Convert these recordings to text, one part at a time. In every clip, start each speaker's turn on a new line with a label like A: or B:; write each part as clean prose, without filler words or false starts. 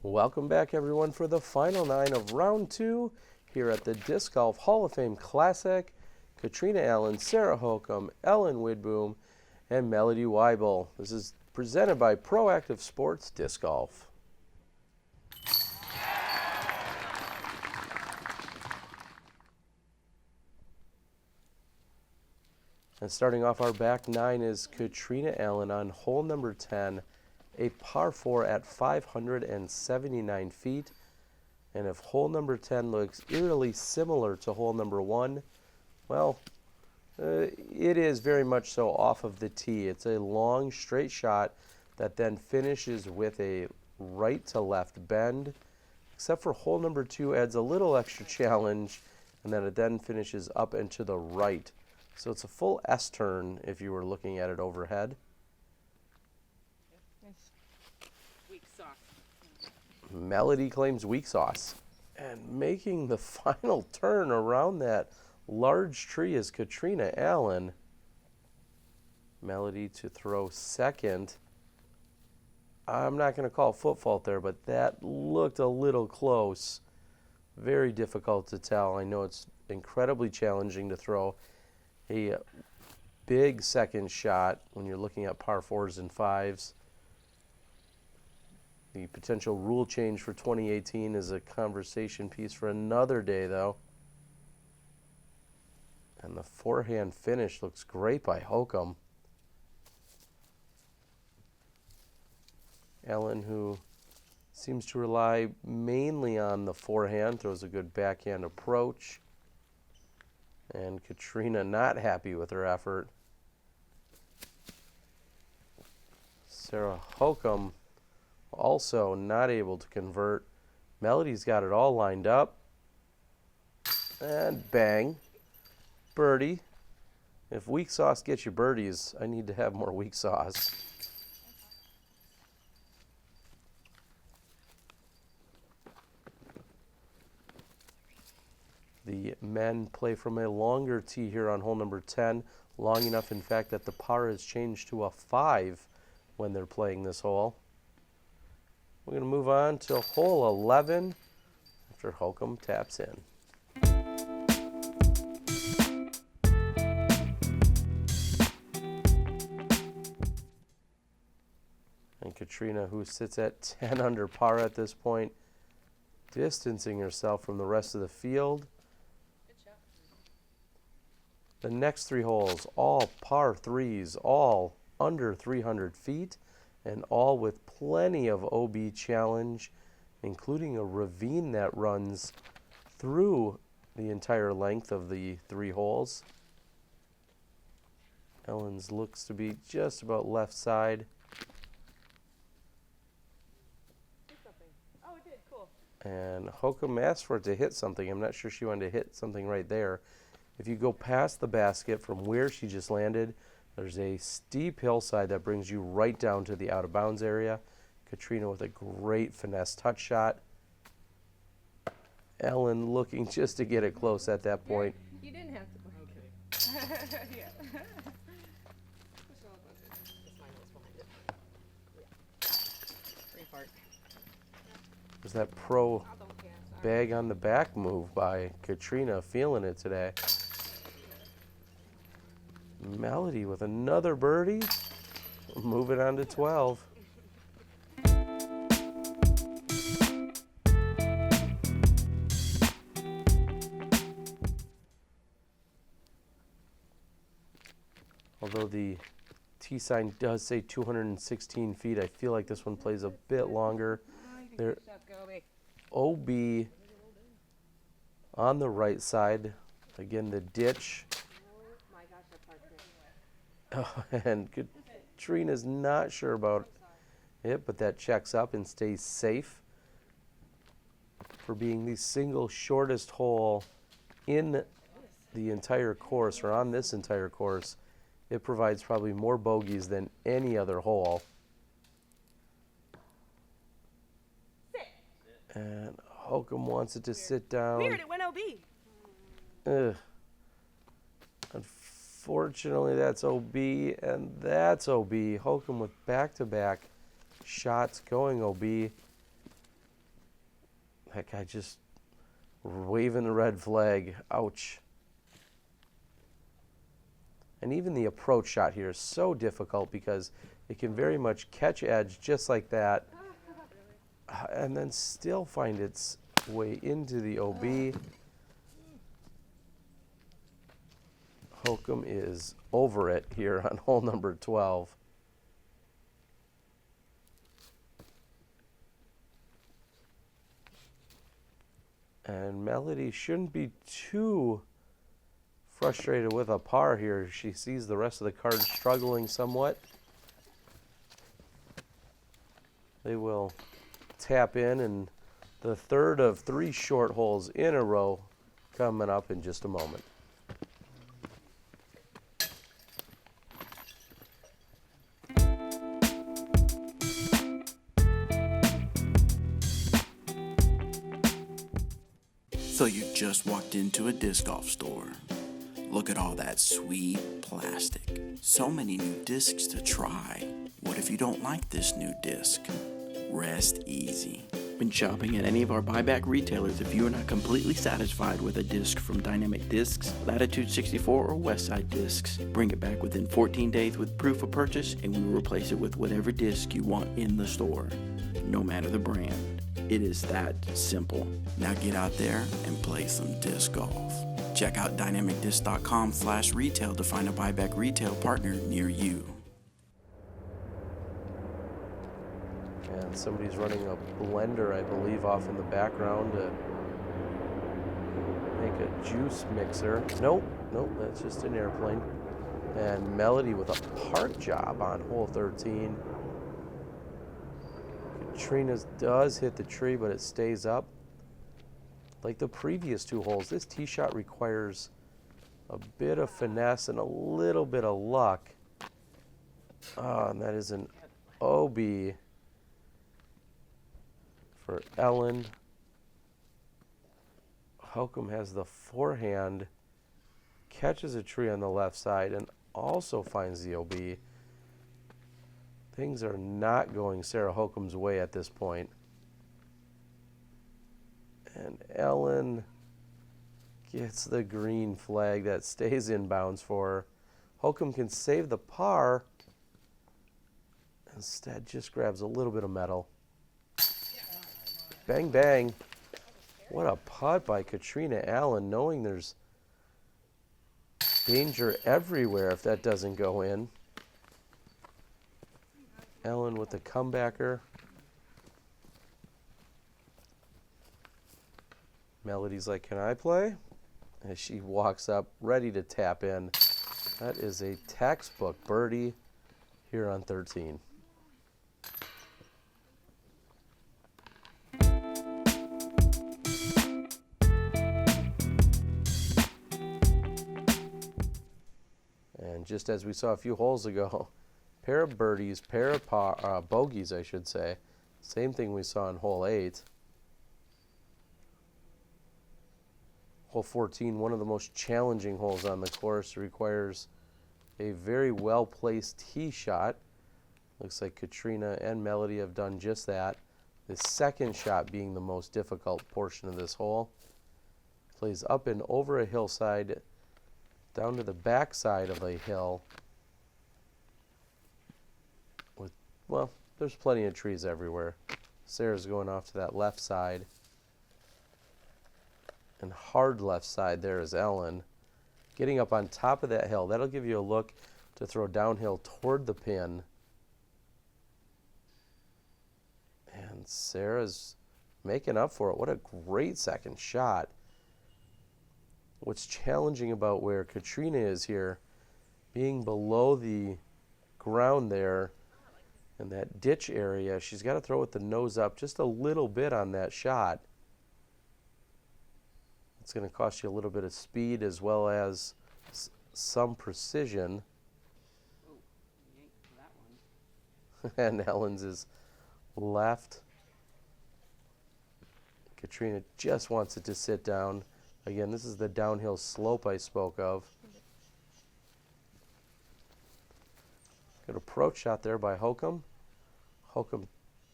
A: Welcome back, everyone, for the final 9 of round 2 here at the Disc Golf Hall of Fame Classic. Catrina Allen, Sarah Hokom, Ellen Widboom, and Melody Waibel. This is presented by Proactive Sports Disc Golf. And starting off our back 9 is Catrina Allen on hole number 10, a par 4 at 579 feet. And if hole number 10 looks eerily similar to hole number 1, well, it is very much so off of the tee. It's a long, straight shot that then finishes with a right to left bend, except for hole number 2 adds a little extra challenge, and then it then finishes up and to the right. So it's a full S turn if you were looking at it overhead.
B: Weak sauce.
A: Melody claims weak sauce. And making the final turn around that large tree is Catrina Allen. Melody to throw second. I'm not going to call foot fault there, but that looked a little close. Very difficult to tell. I know it's incredibly challenging to throw a big second shot when you're looking at par 4s and 5s. The potential rule change for 2018 is a conversation piece for another day, though. And the forehand finish looks great by Hokom. Ellen, who seems to rely mainly on the forehand, throws a good backhand approach. And Catrina not happy with her effort. Sarah Hokom also not able to convert. Melody's got it all lined up. And bang. Birdie. If weak sauce gets you birdies, I need to have more weak sauce. The men play from a longer tee here on hole number 10. Long enough, in fact, that the par has changed to a 5 when they're playing this hole. We're going to move on to hole 11 after Hokom taps in. And Catrina, who sits at 10 under par at this point, distancing herself from the rest of the field. The next 3 holes, all par 3s, all under 300 feet, and all with plenty of OB challenge, including a ravine that runs through the entire length of the 3 holes. Ellen's looks to be just about left side.
B: Oh, it did. Cool.
A: And Hokom asked for it to hit something. I'm not sure she wanted to hit something right there. If you go past the basket from where she just landed, there's a steep hillside that brings you right down to the out-of-bounds area. Catrina with a great finesse touch shot. Ellen looking just to get it close at that point.
B: You didn't have to. Okay. Yeah.
A: There's that pro bag on the back move by Catrina, feeling it today. Melody with another birdie, moving on to 12. Although the tee sign does say 216 feet, I feel like this one plays a bit longer. There, OB on the right side. Again, the ditch. Oh, and Catrina's not sure about it, but that checks up and stays safe for being the single shortest hole in the entire course, or on this entire course. It provides probably more bogeys than any other hole. And Hokom wants it to sit down.
B: Weird, it went OB.
A: Ugh. Unfortunately, that's OB, and that's OB. Hokom with back-to-back shots going OB. That guy just waving the red flag. Ouch. And even the approach shot here is so difficult because it can very much catch edge just like that and then still find its way into the OB. Hokom is over it here on hole number 12. And Melody shouldn't be too frustrated with a par here. She sees the rest of the cards struggling somewhat. They will tap in, and the third of 3 short holes in a row coming up in just a moment.
C: So you just walked into a disc golf store. Look at all that sweet plastic. So many new discs to try. What if you don't like this new disc? Rest easy. When shopping at any of our buyback retailers, if you are not completely satisfied with a disc from Dynamic Discs, Latitude 64, or Westside Discs, bring it back within 14 days with proof of purchase, and we will replace it with whatever disc you want in the store, no matter the brand. It is that simple. Now get out there and play some disc golf. Check out dynamicdisc.com/retail to find a buyback retail partner near you.
A: And somebody's running a blender, I believe, off in the background to make a juice mixer. Nope, that's just an airplane. And Melody with a park job on hole 13. Catrina's does hit the tree, but it stays up. Like the previous 2 holes, this tee shot requires a bit of finesse and a little bit of luck. And that is an OB for Ellen. Hokom has the forehand, catches a tree on the left side, and also finds the OB. Things are not going Sarah Hokom's way at this point. And Ellen gets the green flag that stays in bounds for her. Hokom can save the par. Instead, just grabs a little bit of metal. Bang, bang. What a putt by Catrina Allen, knowing there's danger everywhere if that doesn't go in. Ellen with the comebacker. Melody's like, can I play? As she walks up, ready to tap in. That is a textbook birdie here on 13. And just as we saw a few holes ago, pair of birdies, pair of bogeys, I should say. Same thing we saw in hole 8. Hole 14, one of the most challenging holes on the course, requires a very well-placed tee shot. Looks like Catrina and Melody have done just that. The second shot being the most difficult portion of this hole. Plays up and over a hillside, down to the back side of a hill. Well, there's plenty of trees everywhere. Sarah's going off to that left side. And hard left side there is Ellen. Getting up on top of that hill. That'll give you a look to throw downhill toward the pin. And Sarah's making up for it. What a great second shot. What's challenging about where Catrina is here, being below the ground there, in that ditch area, she's got to throw with the nose up just a little bit on that shot. It's going to cost you a little bit of speed as well as some precision.
B: Oh, yanked that one.
A: And Ellen's is left. Catrina just wants it to sit down. Again, this is the downhill slope I spoke of. Good approach shot there by Hokom. Hokom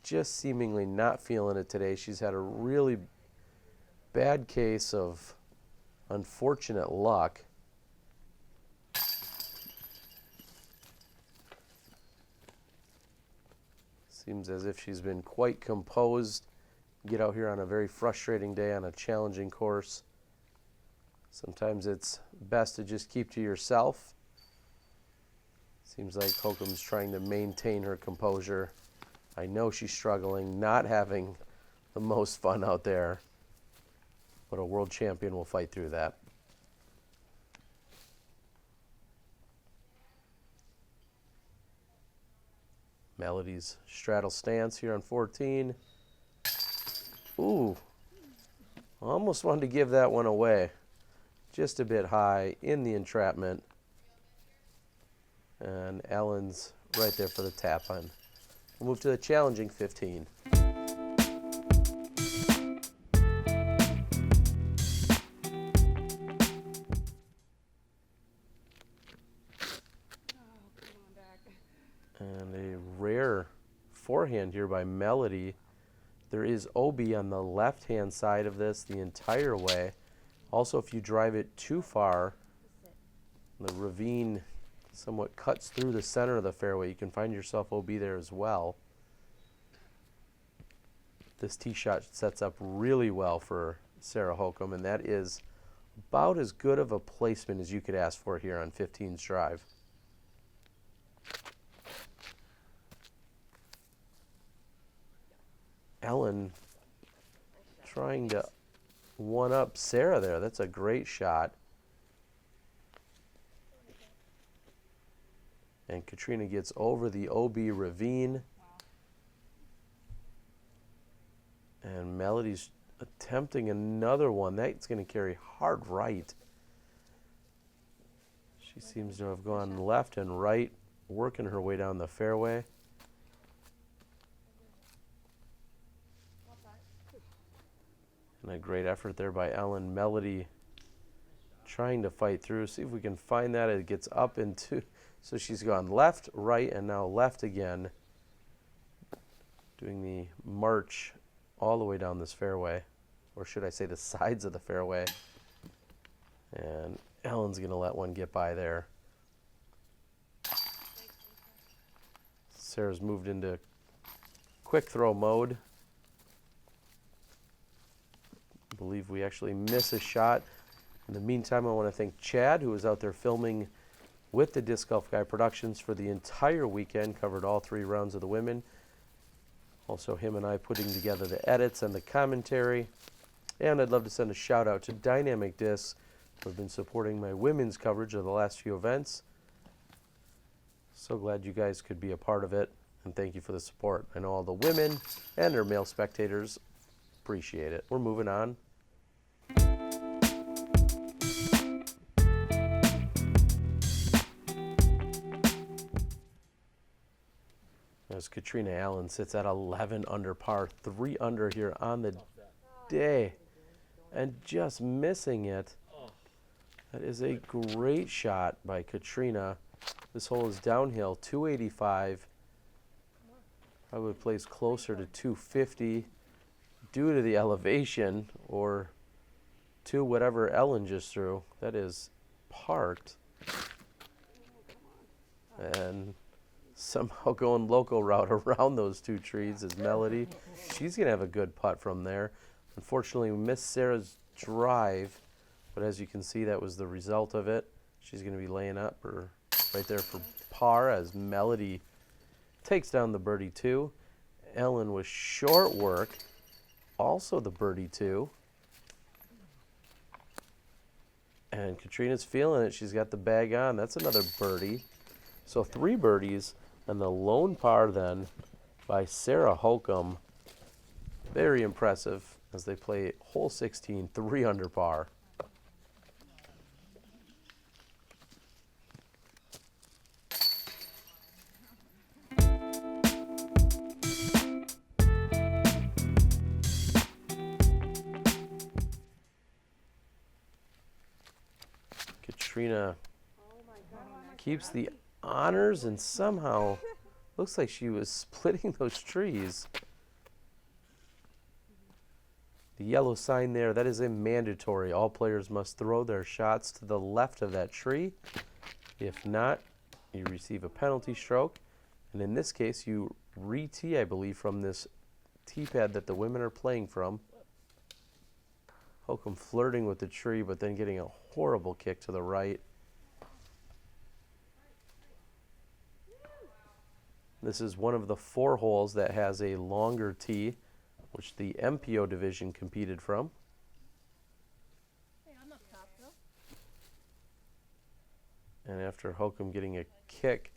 A: just seemingly not feeling it today. She's had a really bad case of unfortunate luck. Seems as if she's been quite composed. Get out here on a very frustrating day on a challenging course. Sometimes it's best to just keep to yourself. Seems like Hokom's trying to maintain her composure. I know she's struggling, not having the most fun out there, but a world champion will fight through that. Melody's straddle stance here on 14. Ooh, almost wanted to give that one away. Just a bit high in the entrapment. And Allen's right there for the tap on. We'll move to the challenging 15. And a rare forehand here by Melody. There is OB on the left-hand side of this the entire way. Also, if you drive it too far, the ravine somewhat cuts through the center of the fairway. You can find yourself OB there as well. This tee shot sets up really well for Sarah Hokom, and that is about as good of a placement as you could ask for here on 15's drive. Ellen trying to one-up Sarah there. That's a great shot. And Catrina gets over the OB ravine. And Melody's attempting another one. That's going to carry hard right. She seems to have gone left and right, working her way down the fairway. And a great effort there by Ellen. Melody trying to fight through. See if we can find that. It gets up into, so she's gone left, right, and now left again. Doing the march all the way down this fairway. Or should I say the sides of the fairway. And Ellen's going to let one get by there. Sarah's moved into quick throw mode. I believe we actually miss a shot. In the meantime, I want to thank Chad, who was out there filming with the Disc Golf Guy Productions for the entire weekend, covered all 3 rounds of the women. Also, him and I putting together the edits and the commentary. And I'd love to send a shout out to Dynamic Discs, who have been supporting my women's coverage of the last few events. So glad you guys could be a part of it, and thank you for the support. I know all the women and their male spectators appreciate it. We're moving on. As Catrina Allen sits at 11 under par, 3 under here on the day, and just missing it. That is a great shot by Catrina. This hole is downhill, 285. Probably plays closer to 250 due to the elevation, or to whatever Ellen just threw. That is parked. And somehow going local route around those 2 trees is Melody. She's going to have a good putt from there. Unfortunately, we missed Sarah's drive, but as you can see, that was the result of it. She's going to be laying up or right there for par as Melody takes down the birdie 2. Ellen with short work, also the birdie 2. And Catrina's feeling it. She's got the bag on. That's another birdie. So 3 birdies. And the lone par then by Sarah Hokom. Very impressive as they play hole 16, 3 under par. Catrina keeps the honors and somehow looks like she was splitting those trees. The yellow sign there, that is a mandatory. All players must throw their shots to the left of that tree. If not, you receive a penalty stroke. And in this case, you re-tee, I believe, from this tee pad that the women are playing from. Hokom flirting with the tree, but then getting a horrible kick to the right. This is one of the 4 holes that has a longer tee, which the MPO division competed from.
B: Hey, I'm up top, though.
A: And after Hokom getting a kick,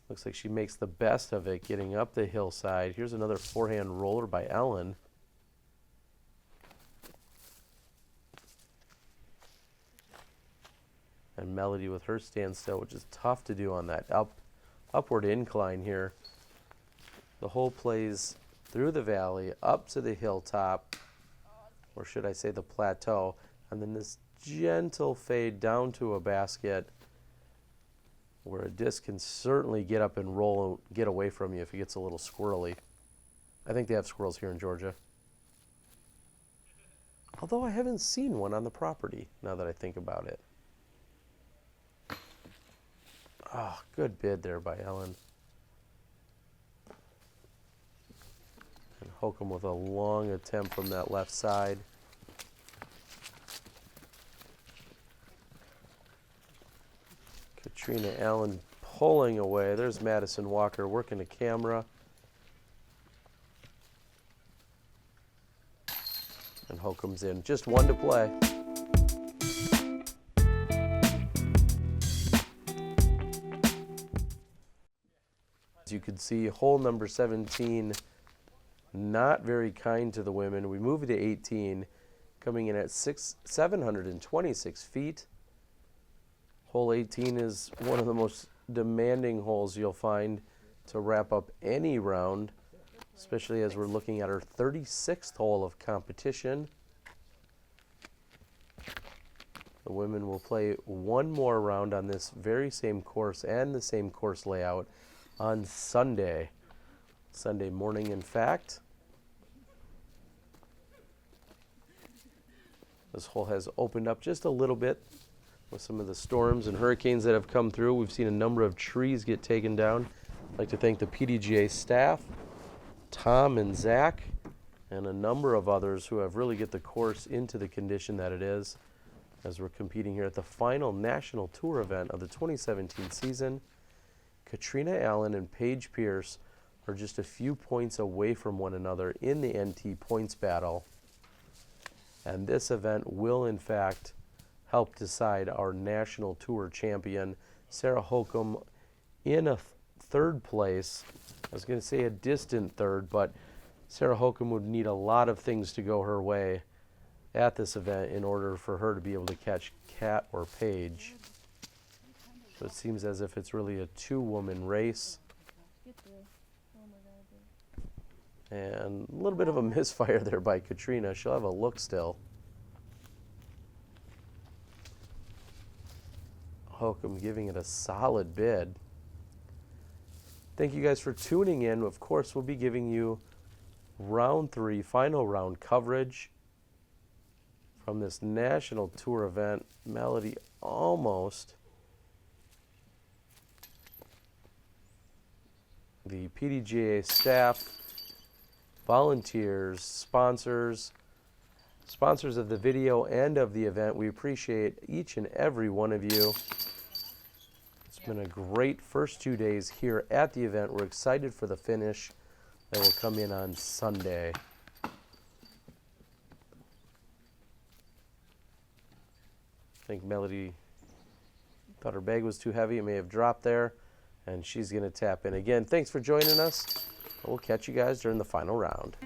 A: looks like she makes the best of it, getting up the hillside. Here's another forehand roller by Ellen. And Melody with her standstill, which is tough to do on that upward incline here. The hole plays through the valley, up to the hilltop, or should I say the plateau, and then this gentle fade down to a basket where a disc can certainly get up and roll and get away from you if it gets a little squirrely. I think they have squirrels here in Georgia. Although I haven't seen one on the property, now that I think about it. Oh, good bid there by Ellen. And Hokom with a long attempt from that left side. Catrina Allen pulling away. There's Madison Walker working the camera. And Hokom's in. Just 1 to play. As you can see, hole number 17, not very kind to the women. We move it to 18, coming in at 726 feet. Hole 18 is one of the most demanding holes you'll find to wrap up any round, especially as we're looking at our 36th hole of competition. The women will play one more round on this very same course and the same course layout on Sunday morning, in fact. This hole has opened up just a little bit with some of the storms and hurricanes that have come through. We've seen a number of trees get taken down. I'd like to thank the PDGA staff, Tom and Zach, and a number of others who have really get the course into the condition that it is as we're competing here at the final National Tour event of the 2017 season. Catrina Allen and Paige Pierce are just a few points away from one another in the NT points battle. And this event will, in fact, help decide our National Tour champion. Sarah Hokom in a 3rd place. I was going to say a distant 3rd, but Sarah Hokom would need a lot of things to go her way at this event in order for her to be able to catch Kat or Paige. So it seems as if it's really a 2-woman race. And a little bit of a misfire there by Catrina. She'll have a look still. Hokom giving it a solid bid. Thank you guys for tuning in. Of course, we'll be giving you round 3, final round coverage from this National Tour event. Melody almost. The PDGA staff, volunteers, sponsors of the video and of the event. We appreciate each and every one of you. It's been a great first 2 days here at the event. We're excited for the finish that will come in on Sunday. I think Melody thought her bag was too heavy. It may have dropped there, and she's going to tap in again. Thanks for joining us. We'll catch you guys during the final round.